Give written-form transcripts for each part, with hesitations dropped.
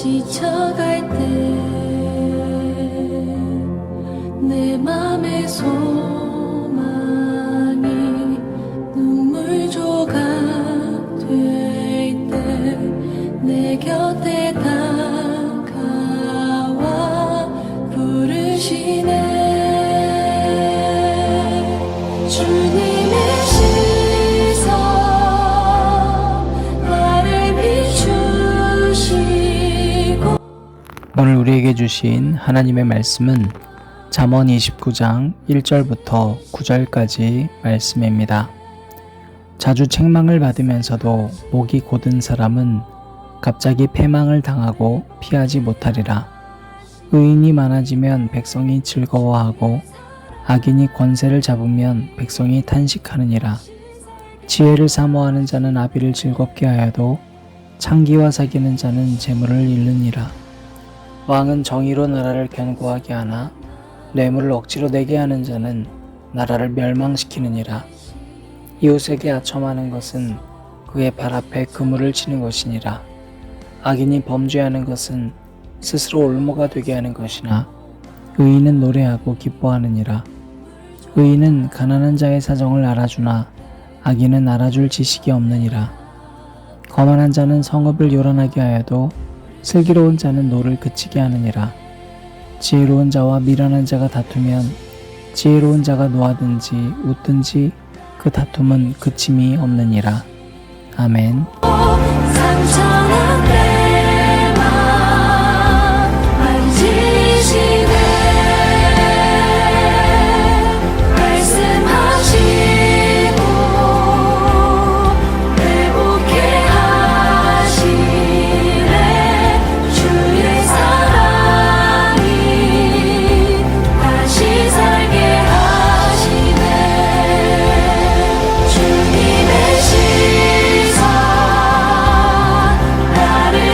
지쳐갈 때 내 맘의 소망이 눈물 조각 될 때 내 곁에 다가와 부르시네. 주님의 시선 나를 비추시고. 오늘 우리에게 주신 하나님의 말씀은 잠언 29장 1절부터 9절까지 말씀입니다. 자주 책망을 받으면서도 목이 곧은 사람은 갑자기 패망을 당하고 피하지 못하리라. 의인이 많아지면 백성이 즐거워하고 악인이 권세를 잡으면 백성이 탄식하느니라. 지혜를 사모하는 자는 아비를 즐겁게 하여도 창기와 사귀는 자는 재물을 잃느니라. 왕은 정의로 나라를 견고하게 하나 뇌물을 억지로 내게 하는 자는 나라를 멸망시키느니라. 이웃에게 아첨하는 것은 그의 발 앞에 그물을 치는 것이니라. 악인이 범죄하는 것은 스스로 올무가 되게 하는 것이나 의인은 노래하고 기뻐하느니라. 의인은 가난한 자의 사정을 알아주나 악인은 알아줄 지식이 없느니라. 거만한 자는 성읍을 요란하게 하여도 슬기로운 자는 노를 그치게 하느니라. 지혜로운 자와 미련한 자가 다투면 지혜로운 자가 놓아든지 웃든지 그 다툼은 그침이 없느니라. 아멘. 상처난 내 맘 만지시네. 말씀하시고 회복해 하시네. 주의 사랑이 다시 살게 하시네. 주님의 시선 나를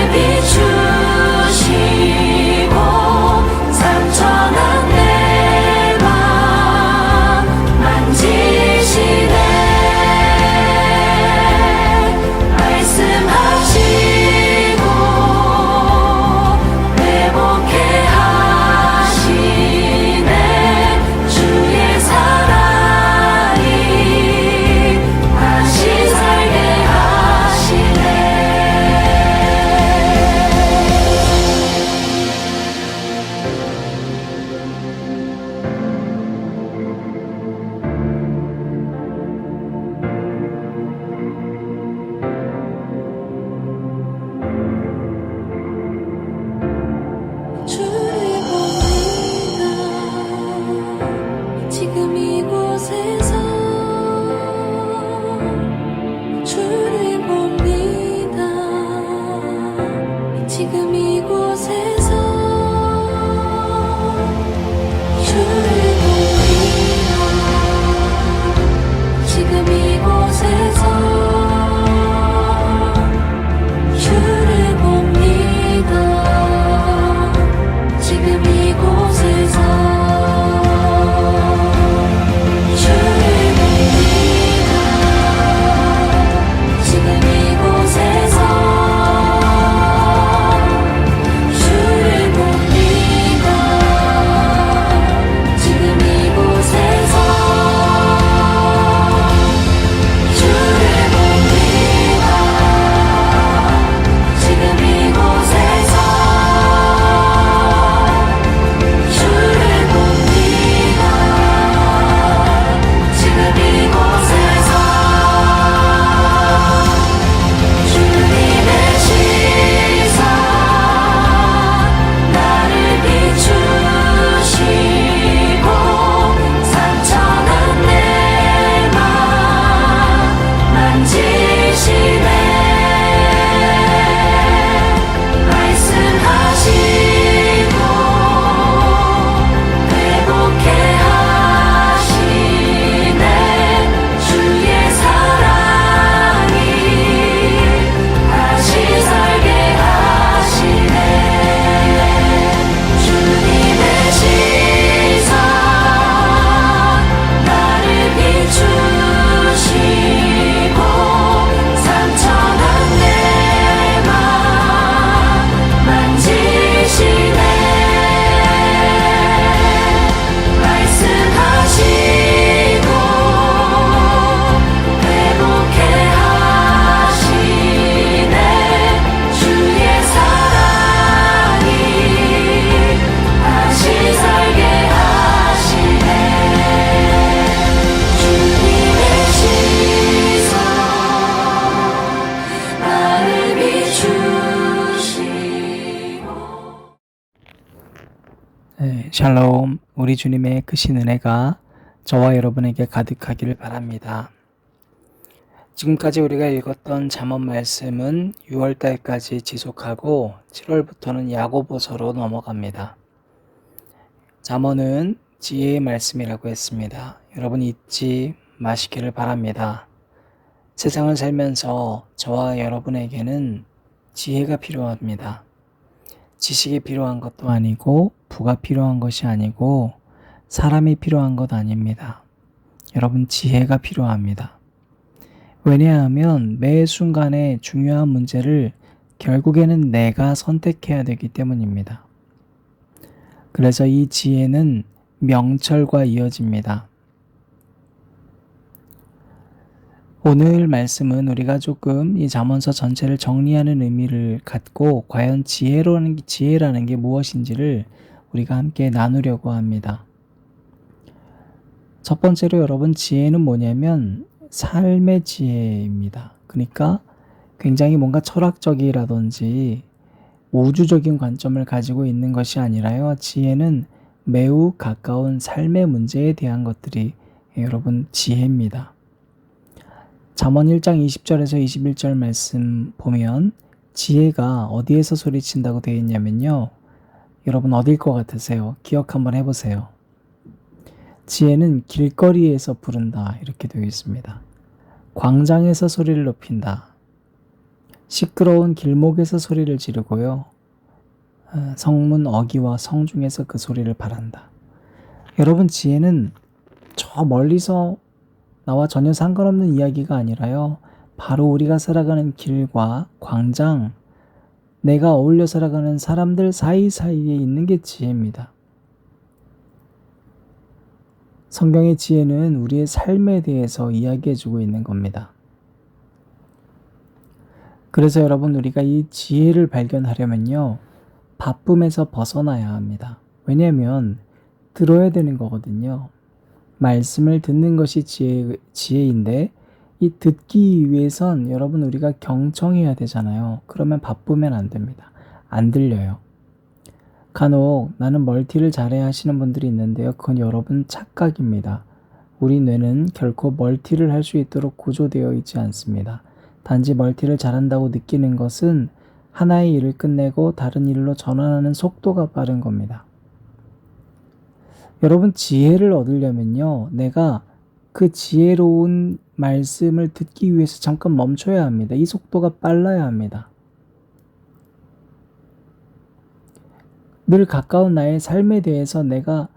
네, 샬롬. 우리 주님의 크신 은혜가 저와 여러분에게 가득하기를 바랍니다. 지금까지 우리가 읽었던 잠언 말씀은 6월달까지 지속하고 7월부터는 야고보서로 넘어갑니다. 잠언은 지혜의 말씀이라고 했습니다. 여러분 잊지 마시기를 바랍니다. 세상을 살면서 저와 여러분에게는 지혜가 필요합니다. 지식이 필요한 것도 아니고 부가 필요한 것이 아니고 사람이 필요한 것 아닙니다. 여러분 지혜가 필요합니다. 왜냐하면 매 순간에 중요한 문제를 결국에는 내가 선택해야 되기 때문입니다. 그래서 이 지혜는 명철과 이어집니다. 오늘 말씀은 우리가 조금 이 잠언서 전체를 정리하는 의미를 갖고 과연 지혜라는 게 무엇인지를 우리가 함께 나누려고 합니다. 첫 번째로 여러분 지혜는 뭐냐면 삶의 지혜입니다. 그러니까 굉장히 뭔가 철학적이라든지 우주적인 관점을 가지고 있는 것이 아니라요. 지혜는 매우 가까운 삶의 문제에 대한 것들이 여러분 지혜입니다. 잠언 1장 20절에서 21절 말씀 보면 지혜가 어디에서 소리친다고 되어 있냐면요. 여러분 어딜 것 같으세요? 기억 한번 해보세요. 지혜는 길거리에서 부른다 이렇게 되어 있습니다. 광장에서 소리를 높인다. 시끄러운 길목에서 소리를 지르고요. 성문 어귀와 성중에서 그 소리를 바란다. 여러분 지혜는 저 멀리서 나와 전혀 상관없는 이야기가 아니라요. 바로 우리가 살아가는 길과 광장, 내가 어울려 살아가는 사람들 사이사이에 있는 게 지혜입니다. 성경의 지혜는 우리의 삶에 대해서 이야기해주고 있는 겁니다. 그래서 여러분 우리가 이 지혜를 발견하려면요. 바쁨에서 벗어나야 합니다. 왜냐하면 들어야 되는 거거든요. 말씀을 듣는 것이 지혜인데 이 듣기 위해선 여러분 우리가 경청해야 되잖아요. 그러면 바쁘면 안 됩니다. 안 들려요. 간혹 나는 멀티를 잘해야 하시는 분들이 있는데요. 그건 여러분 착각입니다. 우리 뇌는 결코 멀티를 할 수 있도록 구조되어 있지 않습니다. 단지 멀티를 잘한다고 느끼는 것은 하나의 일을 끝내고 다른 일로 전환하는 속도가 빠른 겁니다. 여러분 지혜를 얻으려면요. 내가 그 지혜로운 말씀을 듣기 위해서 잠깐 멈춰야 합니다. 이 속도가 빨라야 합니다. 늘 가까운 나의 삶에 대해서 내가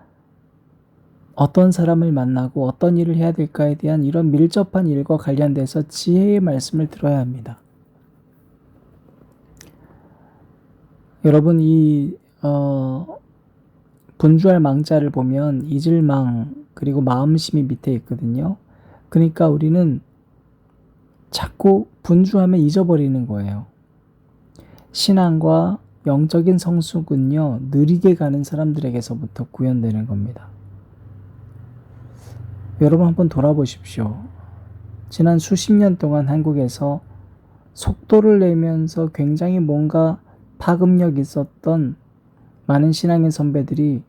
어떤 사람을 만나고 어떤 일을 해야 될까에 대한 이런 밀접한 일과 관련돼서 지혜의 말씀을 들어야 합니다. 여러분 이 분주할 망자를 보면 잊을망 그리고 마음심이 밑에 있거든요. 그러니까 우리는 자꾸 분주하면 잊어버리는 거예요. 신앙과 영적인 성숙은요. 느리게 가는 사람들에게서부터 구현되는 겁니다. 여러분 한번 돌아보십시오. 지난 수십 년 동안 한국에서 속도를 내면서 굉장히 뭔가 파급력 있었던 많은 신앙의 선배들이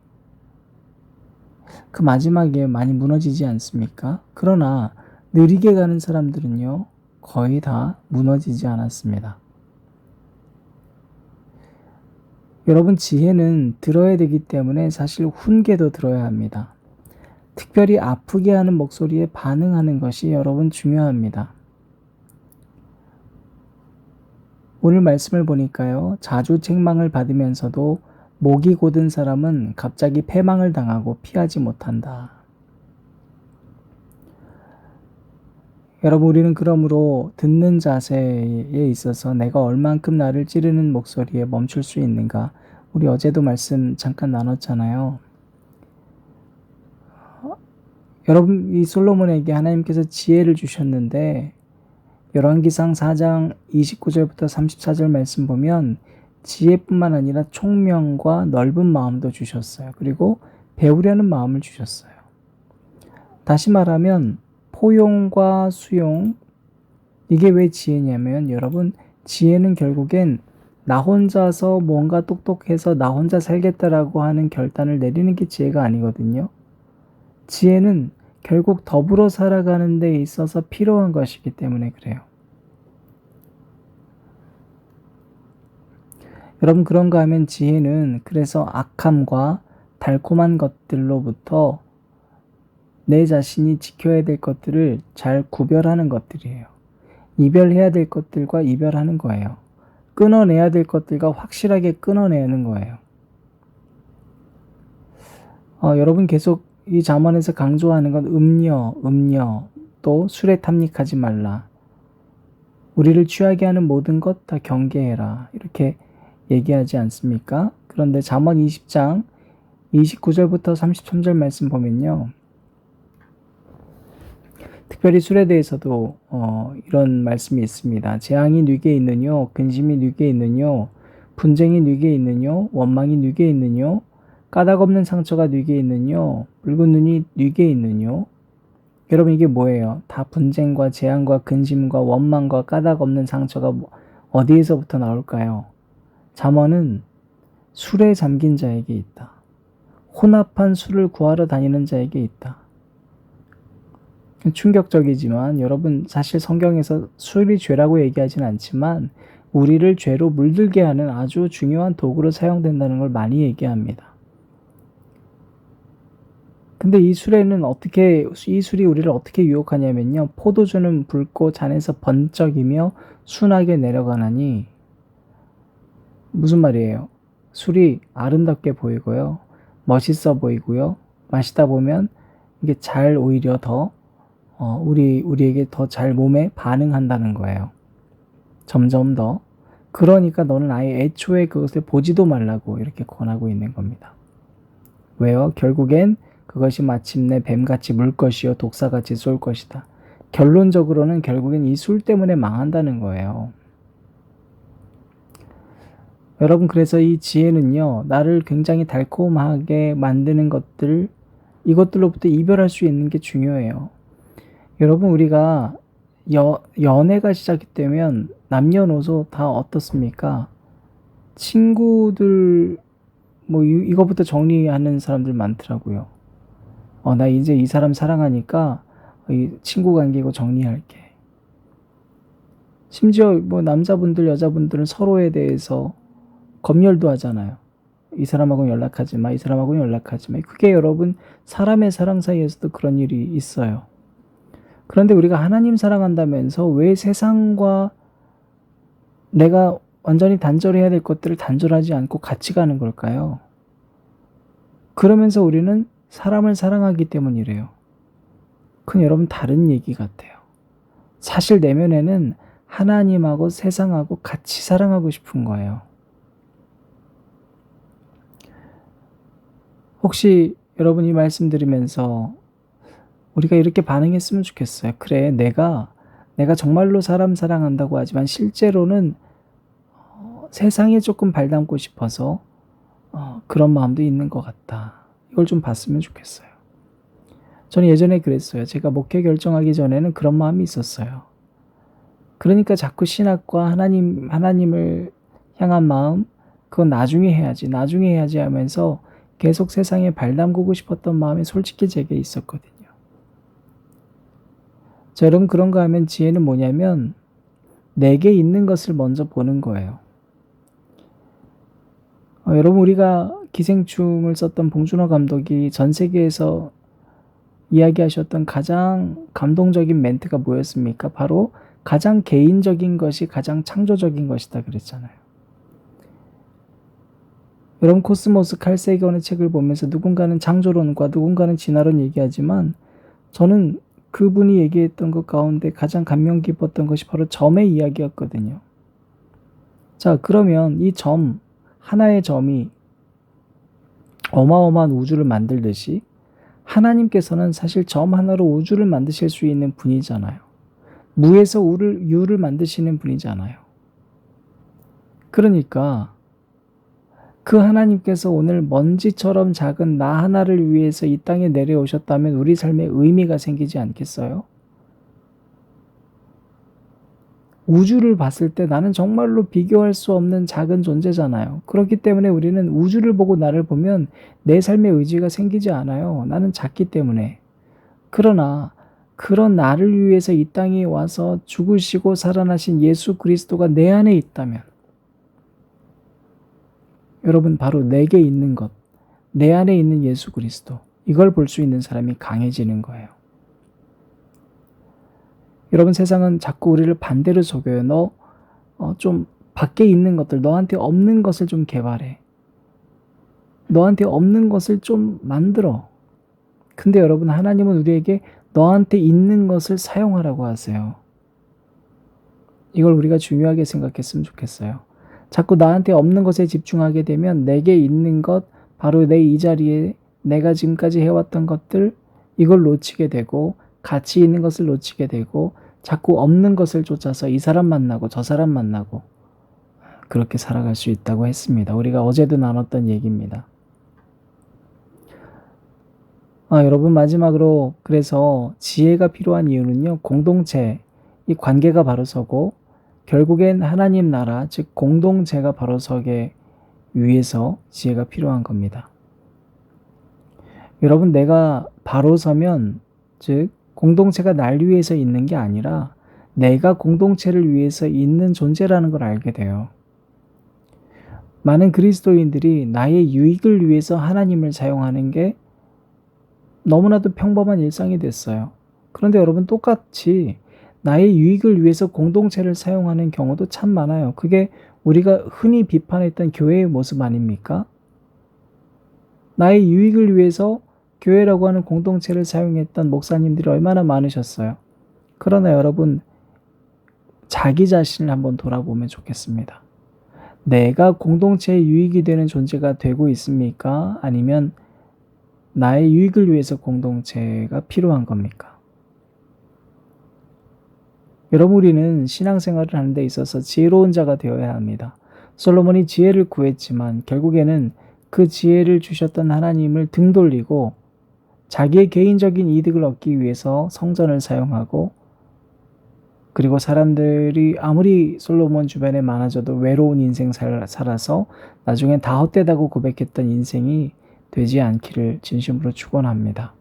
그 마지막에 많이 무너지지 않습니까? 그러나 느리게 가는 사람들은요. 거의 다 무너지지 않았습니다. 여러분 지혜는 들어야 되기 때문에 사실 훈계도 들어야 합니다. 특별히 아프게 하는 목소리에 반응하는 것이 여러분 중요합니다. 오늘 말씀을 보니까요. 자주 책망을 받으면서도 목이 곧은 사람은 갑자기 패망을 당하고 피하지 못한다. 여러분 우리는 그러므로 듣는 자세에 있어서 내가 얼만큼 나를 찌르는 목소리에 멈출 수 있는가? 우리 어제도 말씀 잠깐 나눴잖아요. 여러분 이 솔로몬에게 하나님께서 지혜를 주셨는데 열왕기상 4장 29절부터 34절 말씀 보면 지혜뿐만 아니라 총명과 넓은 마음도 주셨어요. 그리고 배우려는 마음을 주셨어요. 다시 말하면 포용과 수용, 이게 왜 지혜냐면 여러분 지혜는 결국엔 나 혼자서 뭔가 똑똑해서 나 혼자 살겠다라고 하는 결단을 내리는 게 지혜가 아니거든요. 지혜는 결국 더불어 살아가는 데 있어서 필요한 것이기 때문에 그래요. 여러분, 그런가 하면 지혜는 그래서 악함과 달콤한 것들로부터 내 자신이 지켜야 될 것들을 잘 구별하는 것들이에요. 이별해야 될 것들과 이별하는 거예요. 끊어내야 될 것들과 확실하게 끊어내는 거예요. 여러분, 계속 이 잠언에서 강조하는 건 음료, 또 술에 탐닉하지 말라. 우리를 취하게 하는 모든 것 다 경계해라. 이렇게 얘기하지 않습니까? 그런데 잠언 20장 29절부터 33절 말씀 보면요. 특별히 술에 대해서도 이런 말씀이 있습니다. 재앙이 네게 있느뇨, 근심이 네게 있느뇨, 분쟁이 네게 있느뇨, 원망이 네게 있느뇨, 까닭 없는 상처가 네게 있느뇨, 붉은 눈이 네게 있느뇨. 여러분, 이게 뭐예요? 다 분쟁과 재앙과 근심과 원망과 까닭 없는 상처가 어디에서부터 나올까요? 잠언은 술에 잠긴 자에게 있다. 혼합한 술을 구하러 다니는 자에게 있다. 충격적이지만 여러분, 사실 성경에서 술이 죄라고 얘기하진 않지만 우리를 죄로 물들게 하는 아주 중요한 도구로 사용된다는 걸 많이 얘기합니다. 근데 이 술이 우리를 어떻게 유혹하냐면요. 포도주는 붉고 잔에서 번쩍이며 순하게 내려가나니, 무슨 말이에요? 술이 아름답게 보이고요. 멋있어 보이고요. 마시다 보면 이게 오히려 더 우리에게 더 잘 몸에 반응한다는 거예요. 점점 더. 그러니까 너는 아예 애초에 그것을 보지도 말라고 이렇게 권하고 있는 겁니다. 왜요? 결국엔 그것이 마침내 뱀같이 물 것이요 독사같이 쏠 것이다. 결론적으로는 결국엔 이 술 때문에 망한다는 거예요. 여러분, 그래서 이 지혜는요, 나를 굉장히 달콤하게 만드는 것들, 이것들로부터 이별할 수 있는 게 중요해요. 여러분, 우리가 연애가 시작이 되면 남녀노소 다 어떻습니까? 친구들 이거부터 정리하는 사람들 많더라고요. 나 이제 이 사람 사랑하니까 이 친구 관계고 정리할게. 심지어 남자분들 여자분들은 서로에 대해서 검열도 하잖아요. 이 사람하고는 연락하지 마, 이 사람하고는 연락하지 마. 그게 여러분, 사람의 사랑 사이에서도 그런 일이 있어요. 그런데 우리가 하나님 사랑한다면서 왜 세상과 내가 완전히 단절해야 될 것들을 단절하지 않고 같이 가는 걸까요? 그러면서 우리는 사람을 사랑하기 때문이래요. 그건 여러분, 다른 얘기 같아요. 사실 내면에는 하나님하고 세상하고 같이 사랑하고 싶은 거예요. 혹시 여러분, 이 말씀 들으면서 우리가 이렇게 반응했으면 좋겠어요. 그래, 내가 정말로 사람 사랑한다고 하지만 실제로는 세상에 조금 발담고 싶어서 그런 마음도 있는 것 같다. 이걸 좀 봤으면 좋겠어요. 저는 예전에 그랬어요. 제가 목회 결정하기 전에는 그런 마음이 있었어요. 그러니까 자꾸 신학과 하나님을 향한 마음, 그건 나중에 해야지 하면서 계속 세상에 발담그고 싶었던 마음이 솔직히 제게 있었거든요. 자, 여러분, 그런가 하면 지혜는 뭐냐면 내게 있는 것을 먼저 보는 거예요. 여러분, 우리가 기생충을 썼던 봉준호 감독이 전 세계에서 이야기하셨던 가장 감동적인 멘트가 뭐였습니까? 바로 가장 개인적인 것이 가장 창조적인 것이다 그랬잖아요. 여러분, 코스모스 칼 세이건의 책을 보면서 누군가는 창조론과 누군가는 진화론 얘기하지만 저는 그분이 얘기했던 것 가운데 가장 감명 깊었던 것이 바로 점의 이야기였거든요. 자, 그러면 이 하나의 점이 어마어마한 우주를 만들듯이 하나님께서는 사실 점 하나로 우주를 만드실 수 있는 분이잖아요. 무에서 유를 만드시는 분이잖아요. 그러니까 그 하나님께서 오늘 먼지처럼 작은 나 하나를 위해서 이 땅에 내려오셨다면 우리 삶에 의미가 생기지 않겠어요? 우주를 봤을 때 나는 정말로 비교할 수 없는 작은 존재잖아요. 그렇기 때문에 우리는 우주를 보고 나를 보면 내 삶의 의지가 생기지 않아요. 나는 작기 때문에. 그러나 그런 나를 위해서 이 땅에 와서 죽으시고 살아나신 예수 그리스도가 내 안에 있다면, 여러분, 바로 내게 있는 것, 내 안에 있는 예수 그리스도, 이걸 볼 수 있는 사람이 강해지는 거예요. 여러분, 세상은 자꾸 우리를 반대로 속여요. 너 좀 밖에 있는 것들, 너한테 없는 것을 좀 개발해. 너한테 없는 것을 좀 만들어. 근데 여러분, 하나님은 우리에게 너한테 있는 것을 사용하라고 하세요. 이걸 우리가 중요하게 생각했으면 좋겠어요. 자꾸 나한테 없는 것에 집중하게 되면 내게 있는 것, 바로 내 이 자리에 내가 지금까지 해왔던 것들, 이걸 놓치게 되고, 가치 있는 것을 놓치게 되고, 자꾸 없는 것을 쫓아서 이 사람 만나고 저 사람 만나고 그렇게 살아갈 수 있다고 했습니다. 우리가 어제도 나눴던 얘기입니다. 여러분, 마지막으로 그래서 지혜가 필요한 이유는요, 공동체, 이 관계가 바로 서고 결국엔 하나님 나라, 즉 공동체가 바로 서게 위해서 지혜가 필요한 겁니다. 여러분, 내가 바로 서면, 즉 공동체가 날 위해서 있는 게 아니라 내가 공동체를 위해서 있는 존재라는 걸 알게 돼요. 많은 그리스도인들이 나의 유익을 위해서 하나님을 사용하는 게 너무나도 평범한 일상이 됐어요. 그런데 여러분, 똑같이 나의 유익을 위해서 공동체를 사용하는 경우도 참 많아요. 그게 우리가 흔히 비판했던 교회의 모습 아닙니까? 나의 유익을 위해서 교회라고 하는 공동체를 사용했던 목사님들이 얼마나 많으셨어요. 그러나 여러분, 자기 자신을 한번 돌아보면 좋겠습니다. 내가 공동체의 유익이 되는 존재가 되고 있습니까? 아니면 나의 유익을 위해서 공동체가 필요한 겁니까? 여러분, 우리는 신앙생활을 하는 데 있어서 지혜로운 자가 되어야 합니다. 솔로몬이 지혜를 구했지만 결국에는 그 지혜를 주셨던 하나님을 등 돌리고 자기의 개인적인 이득을 얻기 위해서 성전을 사용하고, 그리고 사람들이 아무리 솔로몬 주변에 많아져도 외로운 인생 살아서 나중엔 다 헛되다고 고백했던 인생이 되지 않기를 진심으로 축원합니다.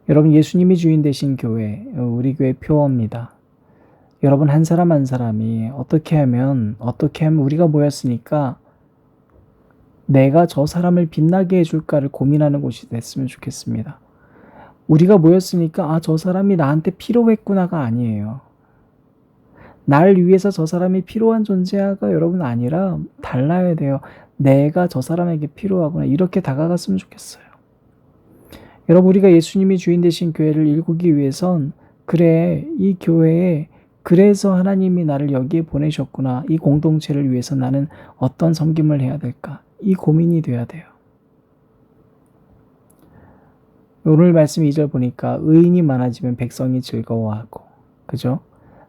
여러분, 예수님이 주인 되신 교회, 우리 교회 표어입니다. 여러분, 한 사람 한 사람이 어떻게 하면 우리가 모였으니까 내가 저 사람을 빛나게 해줄까를 고민하는 곳이 됐으면 좋겠습니다. 우리가 모였으니까 저 사람이 나한테 필요했구나가 아니에요. 날 위해서 저 사람이 필요한 존재가 여러분 아니라 달라야 돼요. 내가 저 사람에게 필요하구나, 이렇게 다가갔으면 좋겠어요. 여러분, 우리가 예수님이 주인 되신 교회를 일구기 위해선, 그래, 이 교회에 그래서 하나님이 나를 여기에 보내셨구나, 이 공동체를 위해서 나는 어떤 섬김을 해야 될까, 이 고민이 돼야 돼요. 오늘 말씀 2절 보니까 의인이 많아지면 백성이 즐거워하고, 그죠?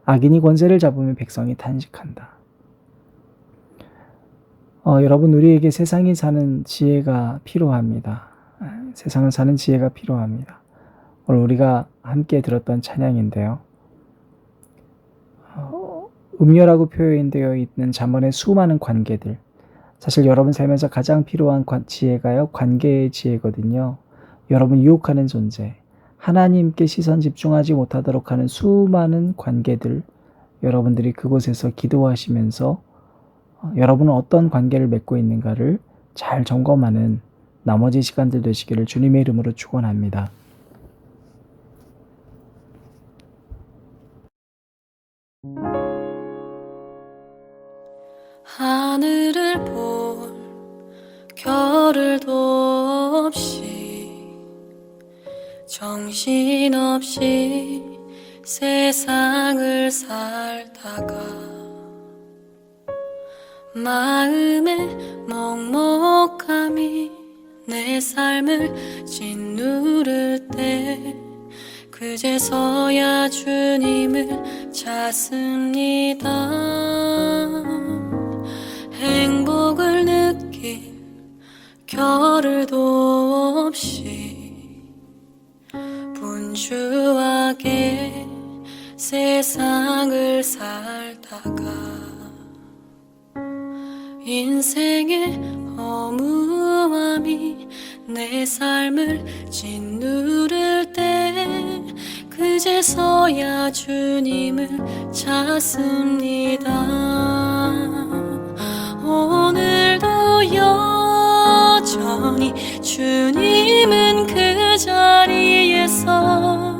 악인이 권세를 잡으면 백성이 탄식한다. 여러분, 우리에게 세상이 사는 지혜가 필요합니다. 세상을 사는 지혜가 필요합니다. 오늘 우리가 함께 들었던 찬양인데요. 음료라고 표현되어 있는 잠언의 수많은 관계들, 사실 여러분 삶에서 가장 필요한 지혜가요, 관계의 지혜거든요. 여러분 유혹하는 존재, 하나님께 시선 집중하지 못하도록 하는 수많은 관계들, 여러분들이 그곳에서 기도하시면서 여러분은 어떤 관계를 맺고 있는가를 잘 점검하는 나머지 시간들 되시기를 주님의 이름으로 축원합니다. 하늘을 볼 겨를도 없이 정신없이 세상을 살다가 마음의 먹먹함이 내 삶을 짓누를 때 그제서야 주님을 찾습니다. 행복을 느낄 겨를도 없이 분주하게 세상을 세상을 살다가 인생의 허무함이 내 삶을 짓누를 때 그제서야 주님을 찾습니다. 오늘도 여전히 주님은 그 자리에서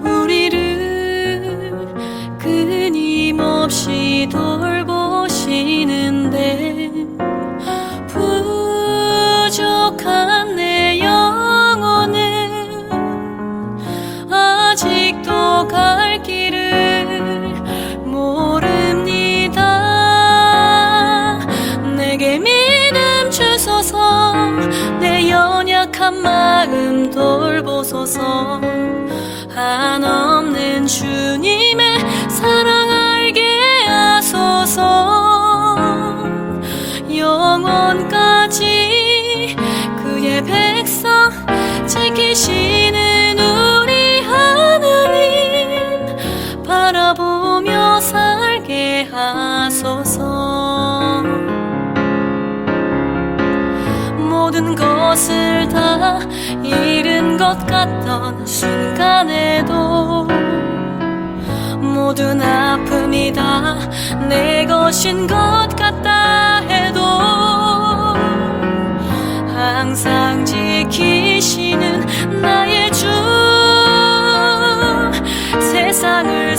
우리를 끊임없이 돌보시는데 부족한 내 영혼은 아직도 갈 길을 모릅니다. 내게 믿음 주소서, 내 연약한 마음 돌보소서. 한없는 주님의 사랑 알게 하소서. 영원까지 그의 백성 지키시는 우리 하나님 바라보며 살게 하소서. 모든 것을 다 잃은 것 같던 순간에도 모든 아픔이 다 내 것인 것 같다 해도 항상 지키시는 나의 주, 세상을